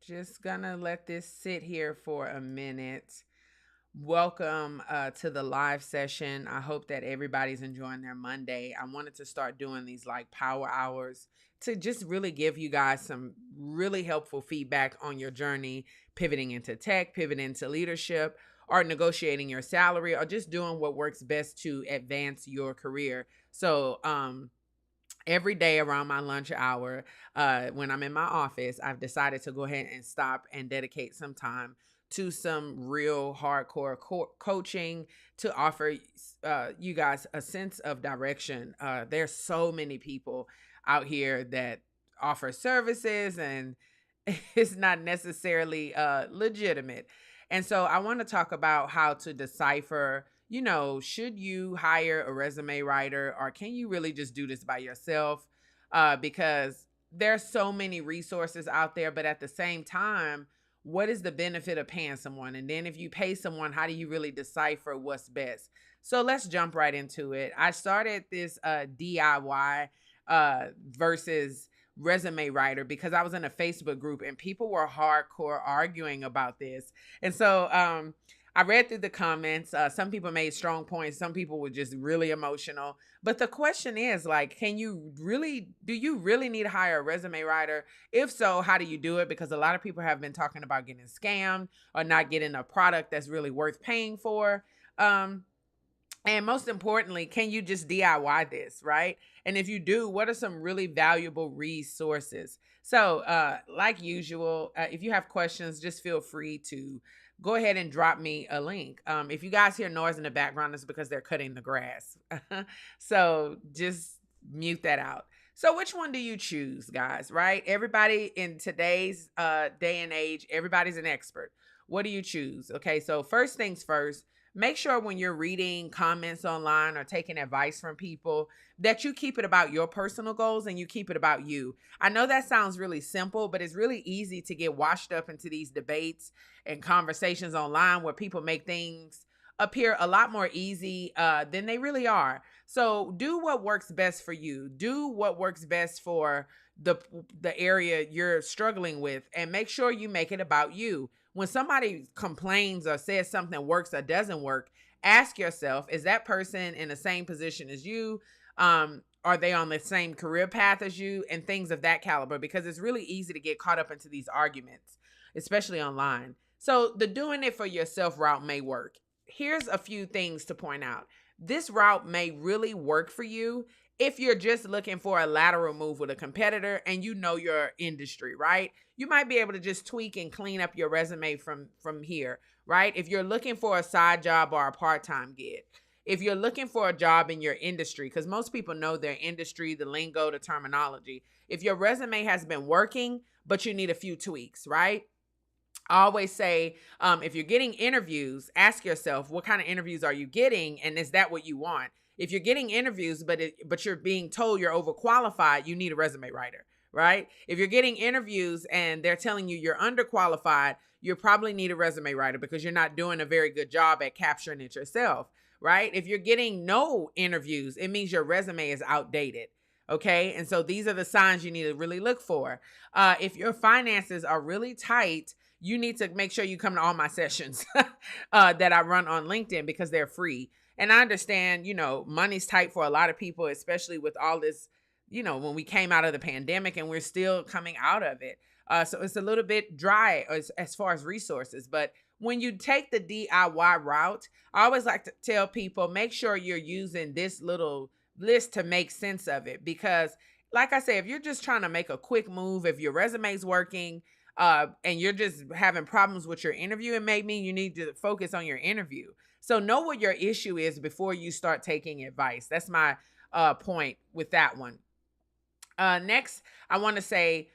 Just gonna let this sit here for a minute. Welcome to the live session. I hope that everybody's enjoying their Monday. I wanted to start doing these like power hours to just really give you guys some really helpful feedback on your journey, pivoting into tech, pivoting into leadership, or negotiating your salary, or just doing what works best to advance your career. Every day around my lunch hour, when I'm in my office, I've decided to go ahead and stop and dedicate some time to some real hardcore coaching to offer you guys a sense of direction. There's so many people out here that offer services, and it's not necessarily legitimate. And so I want to talk about how to decipher, should you hire a resume writer, or can you really just do this by yourself? Because there's so many resources out there, but at the same time, what is the benefit of paying someone? And then if you pay someone, how do you really decipher what's best? So let's jump right into it. I started this DIY versus resume writer because I was in a Facebook group and people were hardcore arguing about this. And so I read through the comments. Some people made strong points. Some people were just really emotional. But the question is, like, do you really need to hire a resume writer? If so, how do you do it? Because a lot of people have been talking about getting scammed or not getting a product that's really worth paying for. And most importantly, can you just DIY this, right? And if you do, what are some really valuable resources? So, like usual, if you have questions, just feel free to go ahead and drop me a link. If you guys hear noise in the background, it's because they're cutting the grass. So just mute that out. So which one do you choose, guys, right? Everybody in today's day and age, everybody's an expert. What do you choose? Okay, so first things first, make sure when you're reading comments online or taking advice from people that you keep it about your personal goals and you keep it about you. I know that sounds really simple, but it's really easy to get washed up into these debates and conversations online where people make things appear a lot more easy than they really are. So do what works best for you. Do what works best for the area you're struggling with, and make sure you make it about you. When somebody complains or says something works or doesn't work, ask yourself, is that person in the same position as you? Are they on the same career path as you? And things of that caliber, because it's really easy to get caught up into these arguments, especially online. So the doing it for yourself route may work. Here's a few things to point out. This route may really work for you if you're just looking for a lateral move with a competitor and you know your industry, right? You might be able to just tweak and clean up your resume from here, right? If you're looking for a side job or a part-time gig. If you're looking for a job in your industry, because most people know their industry, the lingo, the terminology. If your resume has been working, but you need a few tweaks, right? I always say, if you're getting interviews, ask yourself, what kind of interviews are you getting? And is that what you want? If you're getting interviews, but you're being told you're overqualified, you need a resume writer, right? If you're getting interviews and they're telling you you're underqualified, you probably need a resume writer because you're not doing a very good job at capturing it yourself, right? If you're getting no interviews, it means your resume is outdated. Okay. And so these are the signs you need to really look for. If your finances are really tight, you need to make sure you come to all my sessions that I run on LinkedIn because they're free. And I understand, money's tight for a lot of people, especially with all this, when we came out of the pandemic and we're still coming out of it. So it's a little bit dry as far as resources. But when you take the DIY route, I always like to tell people, make sure you're using this little list to make sense of it. Because like I say, if you're just trying to make a quick move, if your resume's working, and you're just having problems with your interview, it may mean you need to focus on your interview. So know what your issue is before you start taking advice. That's my point with that one. Next, I want to say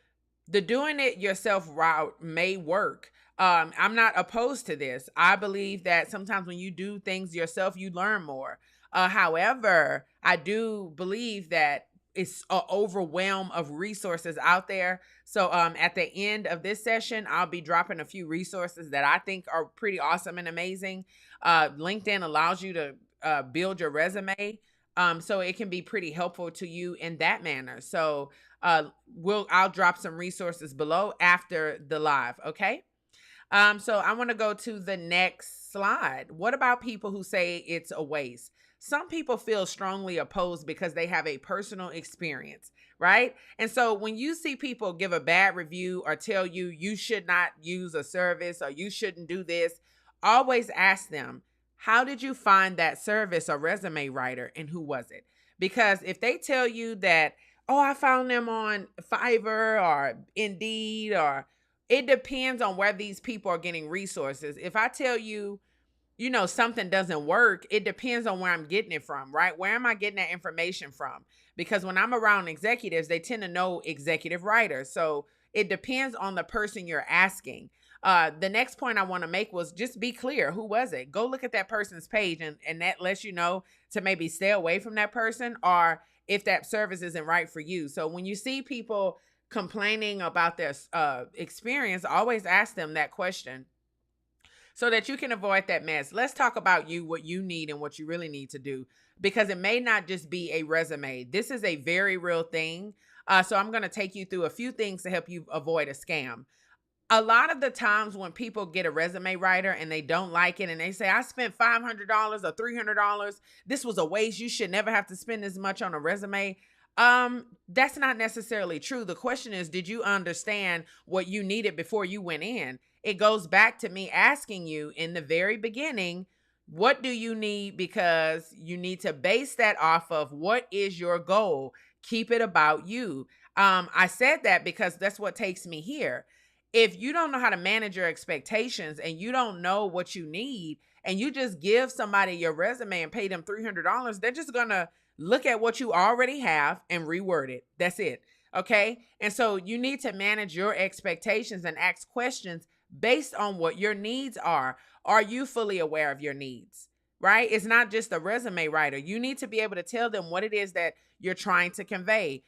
the doing it yourself route may work. I'm not opposed to this. I believe that sometimes when you do things yourself, you learn more. However, I do believe that it's an overwhelm of resources out there. So at the end of this session, I'll be dropping a few resources that I think are pretty awesome and amazing. LinkedIn allows you to build your resume. So it can be pretty helpful to you in that manner. So I'll drop some resources below after the live. Okay. So I want to go to the next slide. What about people who say it's a waste? Some people feel strongly opposed because they have a personal experience, right? And so when you see people give a bad review or tell you you should not use a service or you shouldn't do this, always ask them, how did you find that service or resume writer and who was it? Because if they tell you that, oh, I found them on Fiverr or Indeed, or it depends on where these people are getting resources. If I tell you, something doesn't work, it depends on where I'm getting it from, right? Where am I getting that information from? Because when I'm around executives, they tend to know executive writers. So it depends on the person you're asking. The next point I want to make was just be clear. Who was it? Go look at that person's page, and that lets you know to maybe stay away from that person, or if that service isn't right for you. So when you see people complaining about their experience, always ask them that question so that you can avoid that mess. Let's talk about you, what you need and what you really need to do, because it may not just be a resume. This is a very real thing. So I'm going to take you through a few things to help you avoid a scam. A lot of the times when people get a resume writer and they don't like it and they say, I spent $500 or $300, this was a waste, you should never have to spend as much on a resume. That's not necessarily true. The question is, did you understand what you needed before you went in? It goes back to me asking you in the very beginning, what do you need? Because you need to base that off of what is your goal. Keep it about you. I said that because that's what takes me here. If you don't know how to manage your expectations and you don't know what you need, and you just give somebody your resume and pay them $300, they're just going to look at what you already have and reword it. That's it. Okay. And so you need to manage your expectations and ask questions based on what your needs are. Are you fully aware of your needs? Right? It's not just a resume writer. You need to be able to tell them what it is that you're trying to convey.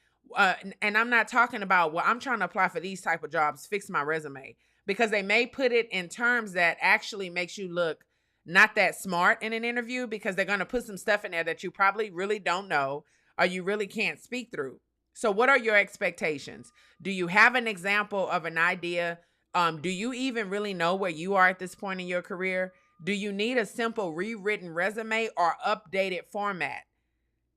And I'm not talking about, well, I'm trying to apply for these type of jobs, fix my resume, because they may put it in terms that actually makes you look not that smart in an interview, because they're going to put some stuff in there that you probably really don't know or you really can't speak through. So what are your expectations? Do you have an example of an idea? Do you even really know where you are at this point in your career? Do you need a simple rewritten resume or updated format?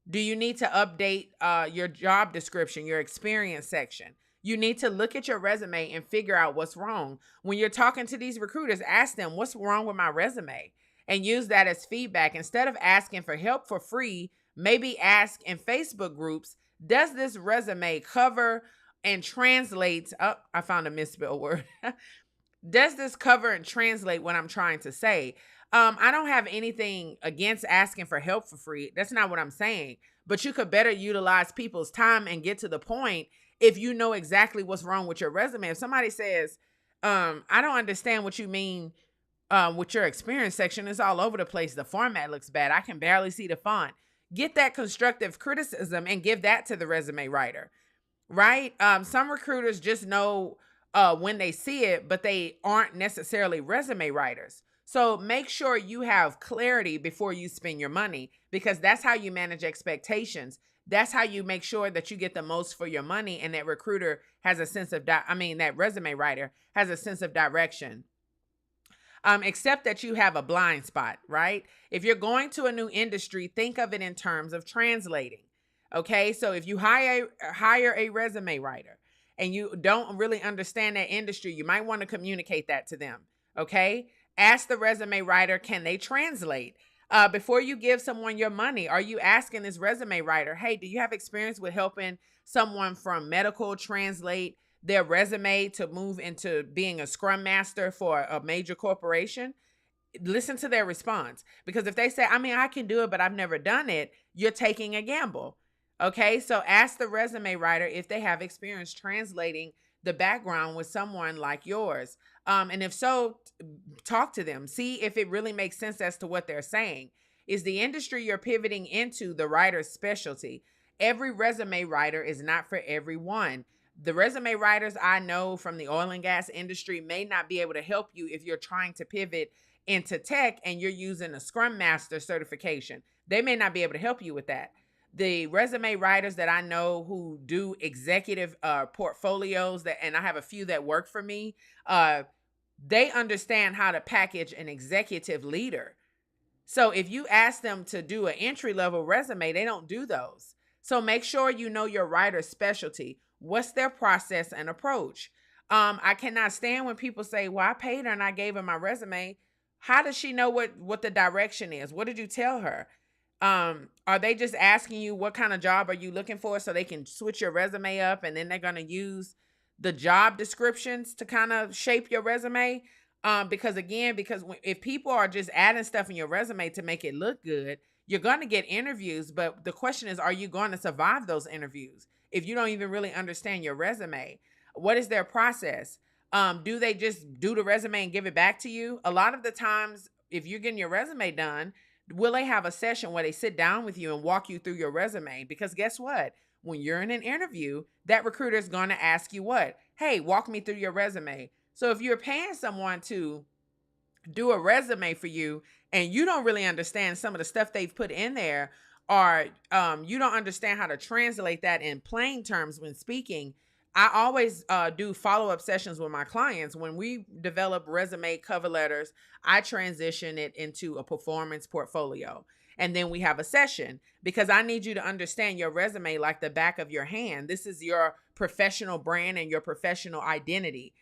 Do you need to update your job description, your experience section? You need to look at your resume and figure out what's wrong. When you're talking to these recruiters, ask them, what's wrong with my resume? And use that as feedback. Instead of asking for help for free, maybe ask in Facebook groups, does this resume cover and translate? Oh, I found a misspelled word. Does this cover and translate what I'm trying to say? I don't have anything against asking for help for free. That's not what I'm saying. But you could better utilize people's time and get to the point if you know exactly what's wrong with your resume. If somebody says, I don't understand what you mean with your experience section, it's all over the place. The format looks bad. I can barely see the font. Get that constructive criticism and give that to the resume writer, right? Some recruiters just know when they see it, but they aren't necessarily resume writers. So make sure you have clarity before you spend your money, because that's how you manage expectations. That's how you make sure that you get the most for your money, and that recruiter has a sense of, that resume writer has a sense of direction. Except that you have a blind spot, right? If you're going to a new industry, think of it in terms of translating. Okay, so if you hire a resume writer and you don't really understand that industry, you might want to communicate that to them. Okay, ask the resume writer, can they translate? Before you give someone your money, are you asking this resume writer, hey, do you have experience with helping someone from medical translate their resume to move into being a scrum master for a major corporation? Listen to their response, because if they say, I can do it, but I've never done it, you're taking a gamble. Okay, so ask the resume writer if they have experience translating the background with someone like yours. And if so, talk to them. See if it really makes sense as to what they're saying. Is the industry you're pivoting into the writer's specialty? Every resume writer is not for everyone. The resume writers I know from the oil and gas industry may not be able to help you if you're trying to pivot into tech and you're using a Scrum Master certification. They may not be able to help you with that. The resume writers that I know who do executive portfolios, that, and I have a few that work for me, they understand how to package an executive leader. So if you ask them to do an entry level resume, they don't do those. So make sure you know your writer's specialty. What's their process and approach? I cannot stand when people say, "Well, I paid her and I gave her my resume." How does she know what the direction is? What did you tell her? Are they just asking you what kind of job are you looking for so they can switch your resume up, and then they're going to use the job descriptions to kind of shape your resume? Because again, if people are just adding stuff in your resume to make it look good, you're going to get interviews. But the question is, are you going to survive those interviews if you don't even really understand your resume? What is their process? Do they just do the resume and give it back to you? A lot of the times, if you're getting your resume done, will they have a session where they sit down with you and walk you through your resume? Because guess what? When you're in an interview, that recruiter is going to ask you what? Hey, walk me through your resume. So if you're paying someone to do a resume for you and you don't really understand some of the stuff they've put in there, or you don't understand how to translate that in plain terms when speaking, I always do follow-up sessions with my clients. When we develop resume cover letters, I transition it into a performance portfolio. And then we have a session because I need you to understand your resume like the back of your hand. This is your professional brand and your professional identity.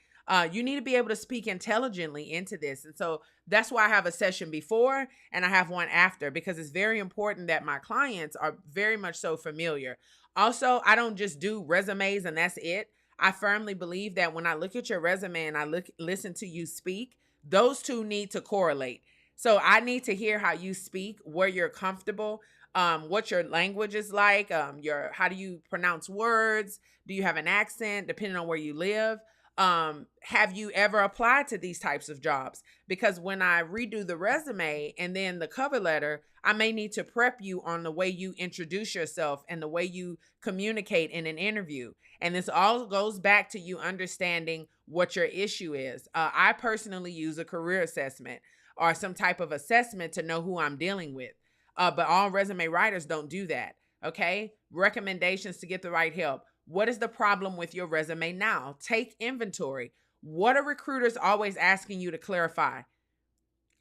You need to be able to speak intelligently into this. And so that's why I have a session before and I have one after, because it's very important that my clients are very much so familiar. Also, I don't just do resumes and that's it. I firmly believe that when I look at your resume and listen to you speak, those two need to correlate. So I need to hear how you speak, where you're comfortable, what your language is like, how do you pronounce words? Do you have an accent depending on where you live? Have you ever applied to these types of jobs? Because when I redo the resume and then the cover letter, I may need to prep you on the way you introduce yourself and the way you communicate in an interview. And this all goes back to you understanding what your issue is. I personally use a career assessment or some type of assessment to know who I'm dealing with. But all resume writers don't do that. Okay. Recommendations to get the right help. What is the problem with your resume now? Take inventory. What are recruiters always asking you to clarify?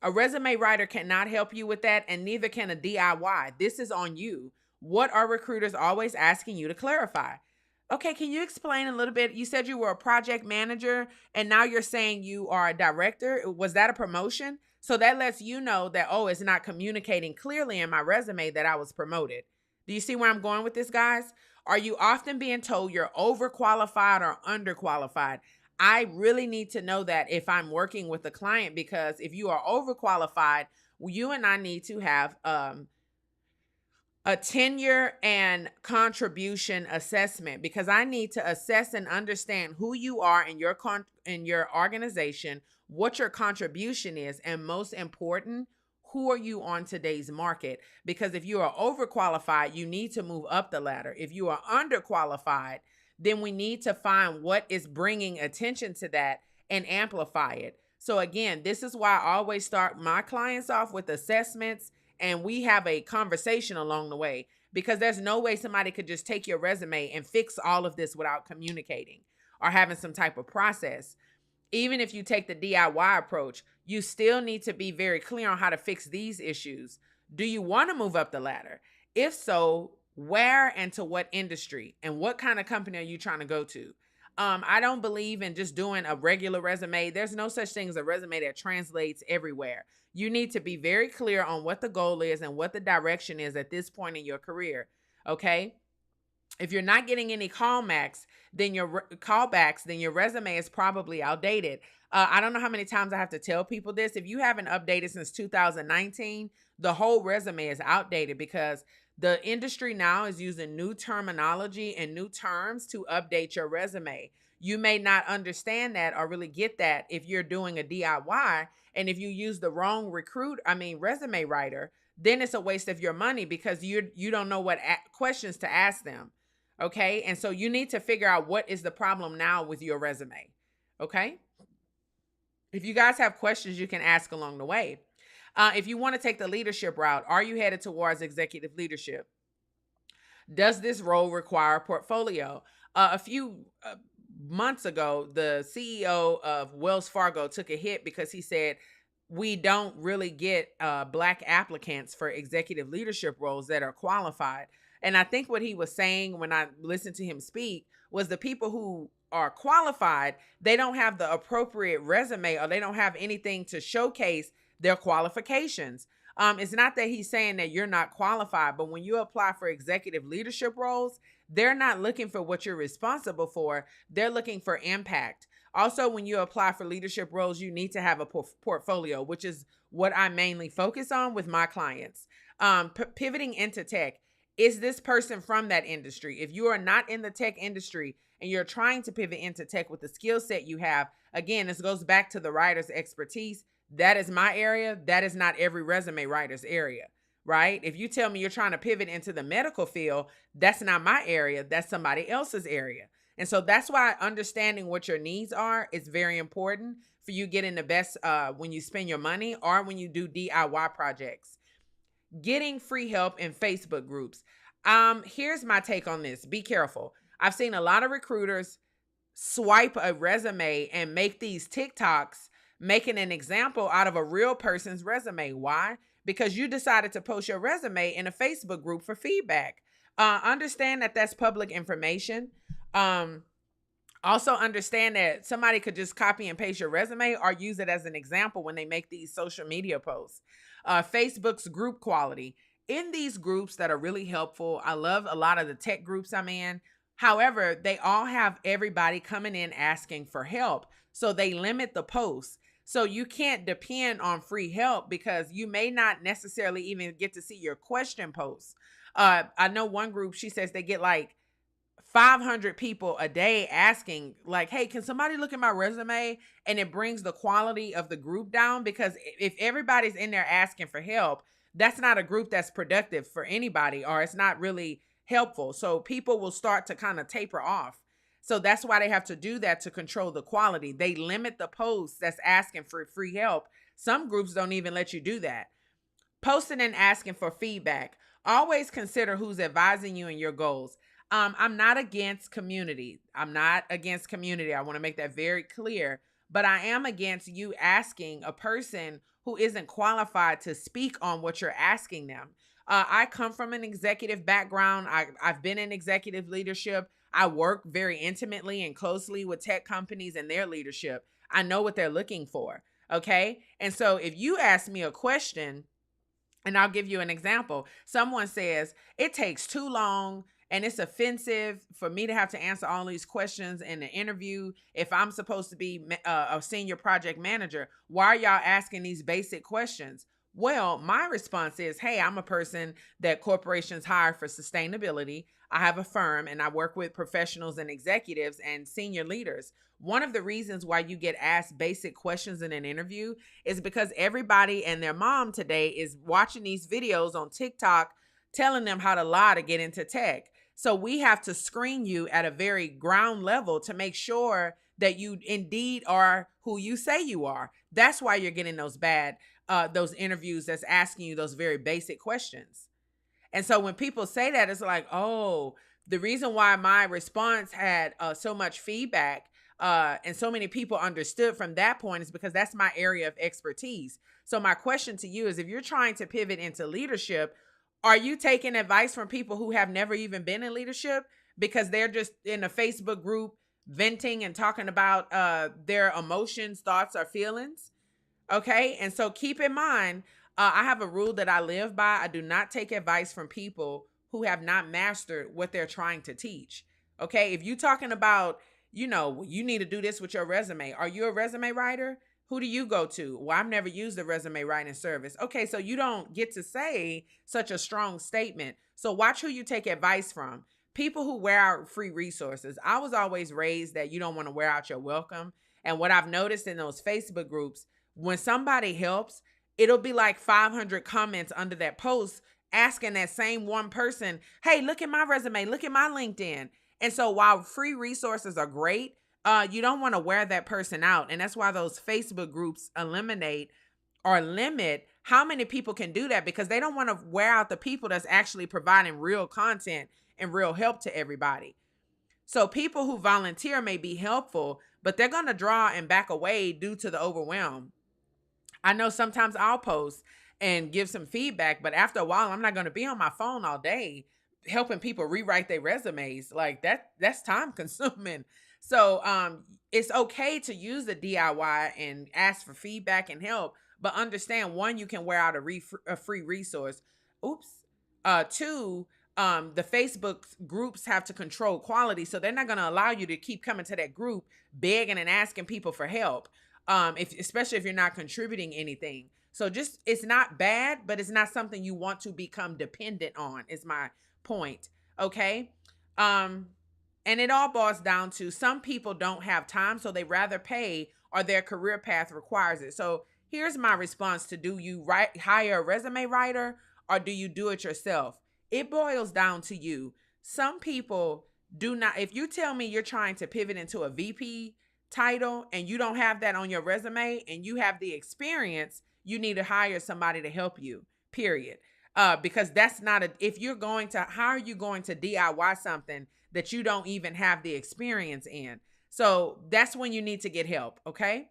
A resume writer cannot help you with that, and neither can a DIY. This is on you. What are recruiters always asking you to clarify? Okay, can you explain a little bit? You said you were a project manager, and now you're saying you are a director. Was that a promotion? So that lets you know that, oh, it's not communicating clearly in my resume that I was promoted. Do you see where I'm going with this, guys? Are you often being told you're overqualified or underqualified? I really need to know that if I'm working with a client, because if you are overqualified, you and I need to have a tenure and contribution assessment, because I need to assess and understand who you are in your organization, what your contribution is, and most important, who are you on today's market? Because if you are overqualified, you need to move up the ladder. If you are underqualified, then we need to find what is bringing attention to that and amplify it. So again, this is why I always start my clients off with assessments, and we have a conversation along the way, because there's no way somebody could just take your resume and fix all of this without communicating or having some type of process. Even if you take the DIY approach, you still need to be very clear on how to fix these issues. Do you want to move up the ladder? If so, where and to what industry? And what kind of company are you trying to go to? I don't believe in just doing a regular resume. There's no such thing as a resume that translates everywhere. You need to be very clear on what the goal is and what the direction is at this point in your career. Okay? If you're not getting any callbacks, then your resume is probably outdated. I don't know how many times I have to tell people this. If you haven't updated since 2019, the whole resume is outdated, because the industry now is using new terminology and new terms to update your resume. You may not understand that or really get that if you're doing a DIY. And if you use the wrong resume writer, then it's a waste of your money, because you don't know what questions to ask them. Okay. And so you need to figure out what is the problem now with your resume. Okay. If you guys have questions, you can ask along the way. If you want to take the leadership route, are you headed towards executive leadership? Does this role require a portfolio? A few months ago, the CEO of Wells Fargo took a hit because he said, we don't really get black applicants for executive leadership roles that are qualified. And I think what he was saying when I listened to him speak was the people who are qualified, they don't have the appropriate resume, or they don't have anything to showcase their qualifications. It's not that he's saying that you're not qualified, but when you apply for executive leadership roles, they're not looking for what you're responsible for. They're looking for impact. Also, when you apply for leadership roles, you need to have a portfolio, which is what I mainly focus on with my clients. Pivoting into tech. Is this person from that industry? If you are not in the tech industry and you're trying to pivot into tech with the skill set you have, again, this goes back to the writer's expertise. That is my area. That is not every resume writer's area, right? If you tell me you're trying to pivot into the medical field, that's not my area. That's somebody else's area. And so that's why understanding what your needs are is very important for you getting the best when you spend your money or when you do DIY projects. Getting free help in Facebook groups. Here's my take on this. Be careful. I've seen a lot of recruiters swipe a resume and make these TikToks making an example out of a real person's resume. Why? Because you decided to post your resume in a Facebook group for feedback. Understand that that's public information. Also understand that somebody could just copy and paste your resume or use it as an example when they make these social media posts. Facebook's group quality. In these groups that are really helpful, I love a lot of the tech groups I'm in. However, they all have everybody coming in asking for help. So they limit the posts. So you can't depend on free help because you may not necessarily even get to see your question posts. I know one group, she says they get like 500 people a day asking like, hey, can somebody look at my resume? And it brings the quality of the group down because if everybody's in there asking for help, that's not a group that's productive for anybody, or it's not really helpful. So people will start to kind of taper off. So that's why they have to do that to control the quality. They limit the posts that's asking for free help. Some groups don't even let you do that. Posting and asking for feedback. Always consider who's advising you in your goals. I'm not against community. I want to make that very clear. But I am against you asking a person who isn't qualified to speak on what you're asking them. I come from an executive background. I've been in executive leadership. I work very intimately and closely with tech companies and their leadership. I know what they're looking for. Okay. And so if you ask me a question, and I'll give you an example. Someone says, it takes too long and it's offensive for me to have to answer all these questions in the interview. If I'm supposed to be a senior project manager, why are y'all asking these basic questions? Well, my response is, hey, I'm a person that corporations hire for sustainability. I have a firm and I work with professionals and executives and senior leaders. One of the reasons why you get asked basic questions in an interview is because everybody and their mom today is watching these videos on TikTok telling them how to lie to get into tech. So we have to screen you at a very ground level to make sure that you indeed are who you say you are. That's why you're getting those interviews that's asking you those very basic questions. And so when people say that, it's like, oh, the reason why my response had so much feedback and so many people understood from that point is because that's my area of expertise. So my question to you is, if you're trying to pivot into leadership, are you taking advice from people who have never even been in leadership because they're just in a Facebook group venting and talking about their emotions, thoughts, or feelings? Okay. And so keep in mind, I have a rule that I live by. I do not take advice from people who have not mastered what they're trying to teach. Okay. If you're talking about, you need to do this with your resume. Are you a resume writer? Who do you go to? Well, I've never used a resume writing service. Okay. So you don't get to say such a strong statement. So watch who you take advice from. People who wear out free resources. I was always raised that you don't want to wear out your welcome. And what I've noticed in those Facebook groups, when somebody helps, it'll be like 500 comments under that post asking that same one person, hey, look at my resume, look at my LinkedIn. And so while free resources are great, you don't want to wear that person out. And that's why those Facebook groups eliminate or limit how many people can do that, because they don't want to wear out the people that's actually providing real content and real help to everybody. So people who volunteer may be helpful, but they're going to draw and back away due to the overwhelm. I know sometimes I'll post and give some feedback, but after a while, I'm not going to be on my phone all day helping people rewrite their resumes. Like that's time consuming. So it's okay to use the DIY and ask for feedback and help, but understand, one, you can wear out a free resource. Oops. Two, the Facebook groups have to control quality, so they're not going to allow you to keep coming to that group begging and asking people for help. Especially if you're not contributing anything. So just, it's not bad, but it's not something you want to become dependent on, is my point. Okay. And it all boils down to, some people don't have time, so they rather pay, or their career path requires it. So here's my response to, do you hire a resume writer, or do you do it yourself? It boils down to you. Some people do not, if you tell me you're trying to pivot into a VP title and you don't have that on your resume and you have the experience, you need to hire somebody to help you, period. Because that's not if you're going to, how are you going to DIY something that you don't even have the experience in? So that's when you need to get help. Okay.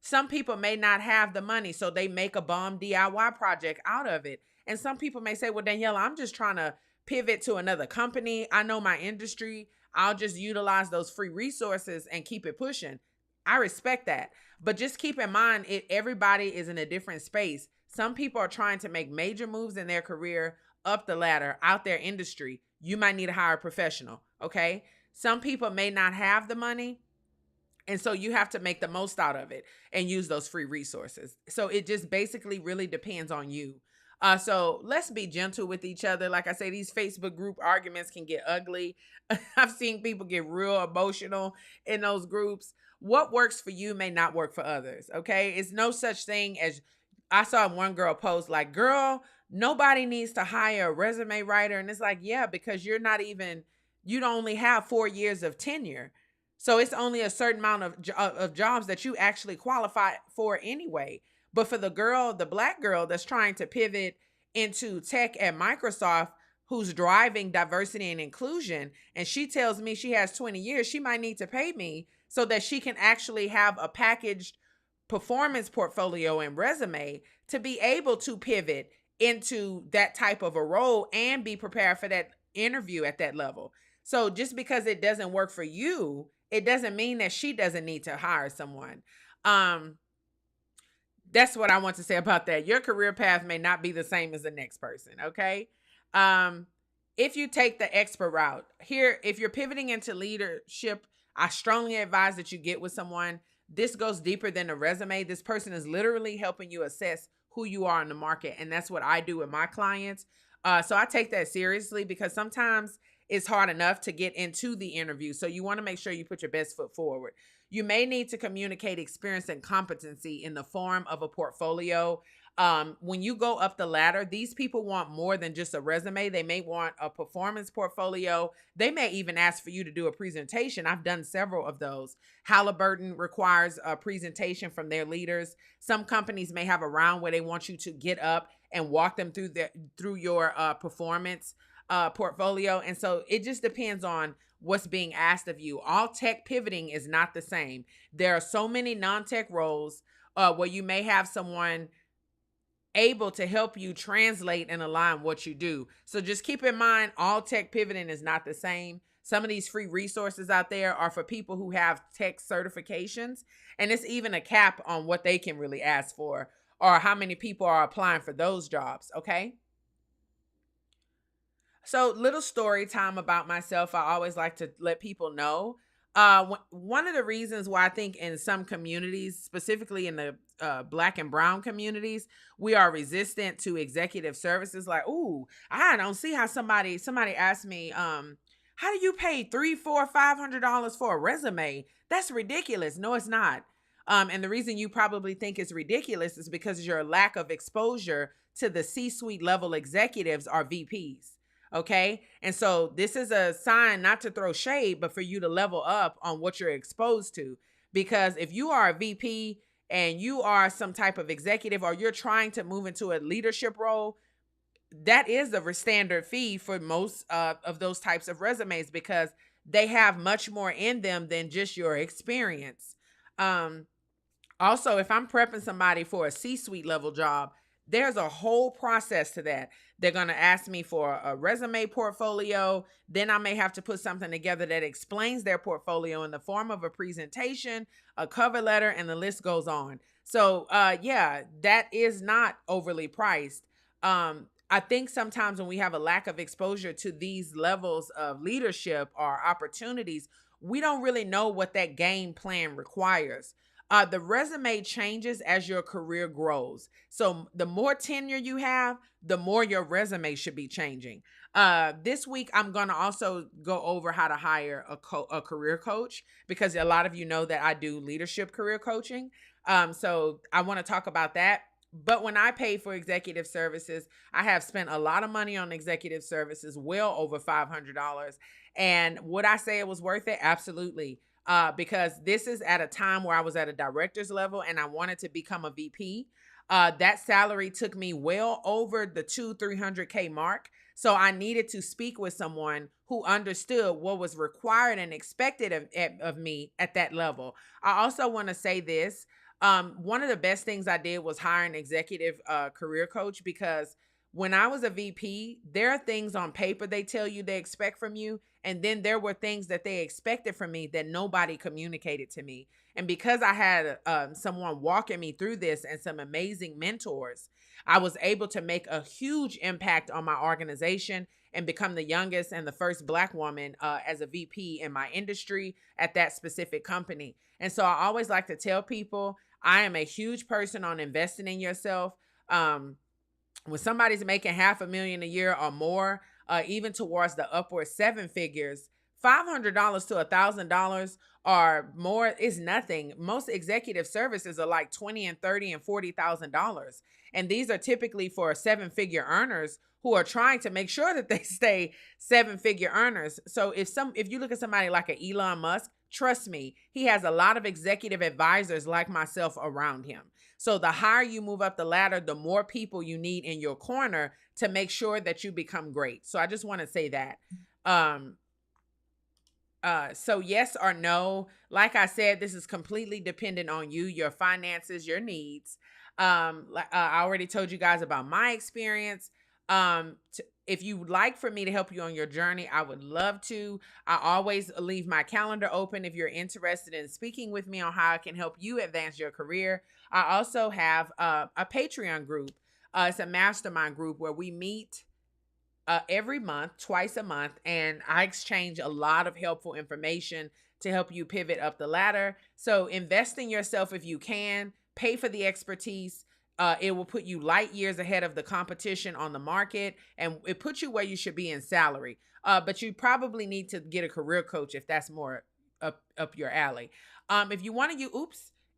Some people may not have the money, so they make a bomb DIY project out of it. And some people may say, well, Daniela, I'm just trying to pivot to another company. I know my industry. I'll just utilize those free resources and keep it pushing. I respect that. But just keep in mind, everybody is in a different space. Some people are trying to make major moves in their career, up the ladder, out their industry. You might need to hire a professional. Okay. Some people may not have the money, and so you have to make the most out of it and use those free resources. So it just basically really depends on you. So let's be gentle with each other. Like I say, these Facebook group arguments can get ugly. I've seen people get real emotional in those groups. What works for you may not work for others. Okay. It's no such thing as, I saw one girl post like, girl, nobody needs to hire a resume writer. And it's like, yeah, because you don't only have 4 years of tenure. So it's only a certain amount of jobs that you actually qualify for anyway. But for the Black girl that's trying to pivot into tech at Microsoft, who's driving diversity and inclusion, and she tells me she has 20 years, she might need to pay me so that she can actually have a packaged performance portfolio and resume to be able to pivot into that type of a role and be prepared for that interview at that level. So just because it doesn't work for you, it doesn't mean that she doesn't need to hire someone. That's what I want to say about that. Your career path may not be the same as the next person. Okay. If you take the expert route here, if you're pivoting into leadership, I strongly advise that you get with someone. This goes deeper than a resume. This person is literally helping you assess who you are in the market. And that's what I do with my clients. So I take that seriously, because sometimes it's hard enough to get into the interview. So you want to make sure you put your best foot forward. You may need to communicate experience and competency in the form of a portfolio. When you go up the ladder, these people want more than just a resume. They may want a performance portfolio. They may even ask for you to do a presentation. I've done several of those. Halliburton requires a presentation from their leaders. Some companies may have a round where they want you to get up and walk them through your performance portfolio. And so it just depends on what's being asked of you. All tech pivoting is not the same. There are so many non-tech roles where you may have someone able to help you translate and align what you do. So just keep in mind, all tech pivoting is not the same. Some of these free resources out there are for people who have tech certifications, and it's even a cap on what they can really ask for or how many people are applying for those jobs. Okay. So little story time about myself. I always like to let people know. One of the reasons why I think in some communities, specifically in the Black and brown communities, we are resistant to executive services. Like, ooh, I don't see how somebody asked me, how do you pay $300, $400, $500 for a resume? That's ridiculous. No, it's not. And the reason you probably think it's ridiculous is because your lack of exposure to the C-suite level executives or VPs. Okay. And so this is a sign not to throw shade, but for you to level up on what you're exposed to. Because if you are a VP and you are some type of executive, or you're trying to move into a leadership role, that is a standard fee for most of those types of resumes, because they have much more in them than just your experience. Um, Also, if I'm prepping somebody for a C-suite level job, there's a whole process to that. They're going to ask me for a resume portfolio. Then I may have to put something together that explains their portfolio in the form of a presentation, a cover letter, and the list goes on. So, yeah, that is not overly priced. I think sometimes when we have a lack of exposure to these levels of leadership or opportunities, we don't really know what that game plan requires. The resume changes as your career grows. So the more tenure you have, the more your resume should be changing. This week, I'm going to also go over how to hire a career coach, because a lot of you know that I do leadership career coaching. So I want to talk about that. But when I pay for executive services, I have spent a lot of money on executive services, well over $500. And would I say it was worth it? Absolutely. Because this is at a time where I was at a director's level and I wanted to become a VP. That salary took me well over the 300K mark. So I needed to speak with someone who understood what was required and expected of me at that level. I also want to say this. One of the best things I did was hire an executive career coach, because when I was a VP, there are things on paper they tell you they expect from you. And then there were things that they expected from me that nobody communicated to me. And because I had someone walking me through this and some amazing mentors, I was able to make a huge impact on my organization and become the youngest and the first Black woman as a VP in my industry at that specific company. And so I always like to tell people, I am a huge person on investing in yourself. When somebody's making $500,000 a year or more, even towards the upward seven figures, $500 to $1,000 or more is nothing. Most executive services are like $20 and $30 and $40,000, and these are typically for seven-figure earners who are trying to make sure that they stay seven-figure earners. So if you look at somebody like an Elon Musk, trust me, he has a lot of executive advisors like myself around him. So the higher you move up the ladder, the more people you need in your corner to make sure that you become great. So I just want to say that. Um, so yes or no, like I said, this is completely dependent on you, your finances, your needs. I already told you guys about my experience. If you would like for me to help you on your journey, I would love to. I always leave my calendar open if you're interested in speaking with me on how I can help you advance your career. I also have a Patreon group. It's a mastermind group where we meet every month, twice a month, and I exchange a lot of helpful information to help you pivot up the ladder. So invest in yourself if you can, pay for the expertise. It will put you light years ahead of the competition on the market, and it puts you where you should be in salary. But you probably need to get a career coach if that's more up your alley. If you want to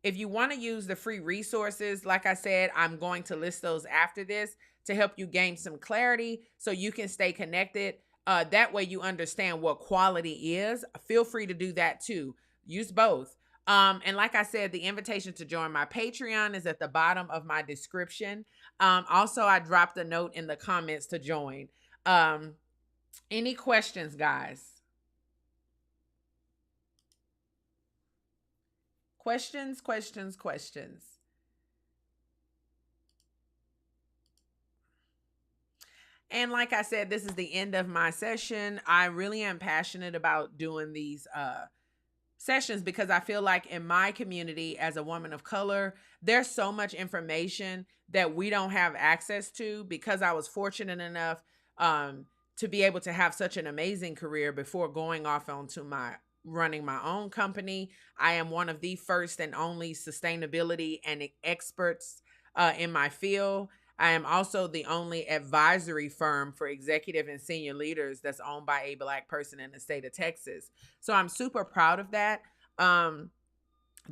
if you want to use the free resources, like I said, I'm going to list those after this to help you gain some clarity so you can stay connected. That way you understand what quality is. Feel free to do that too. Use both. And like I said, the invitation to join my Patreon is at the bottom of my description. Also, I dropped a note in the comments to join. Any questions, guys? Questions. And like I said, this is the end of my session. I really am passionate about doing these sessions because I feel like in my community as a woman of color, there's so much information that we don't have access to, because I was fortunate enough to be able to have such an amazing career before going off onto my running my own company. I am one of the first and only sustainability and experts in my field. I am also the only advisory firm for executive and senior leaders that's owned by a Black person in the state of Texas. So I'm super proud of that. The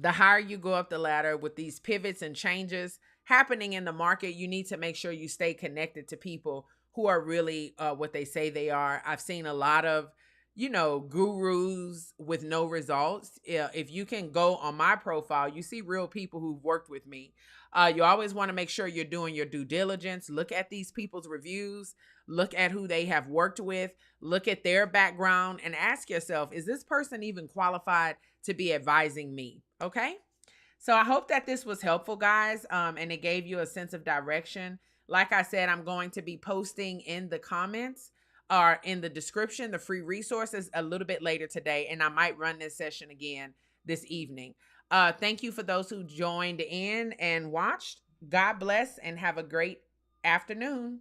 higher you go up the ladder with these pivots and changes happening in the market, you need to make sure you stay connected to people who are really what they say they are. I've seen a lot of gurus with no results. Yeah, if you can go on my profile, you see real people who've worked with me. You always want to make sure you're doing your due diligence. Look at these people's reviews, look at who they have worked with, look at their background, and ask yourself, is this person even qualified to be advising me? Okay. So I hope that this was helpful, guys, and it gave you a sense of direction. Like I said, I'm going to be posting in the comments or in the description the free resources a little bit later today, and I might run this session again this evening. Thank you for those who joined in and watched. God bless and have a great afternoon.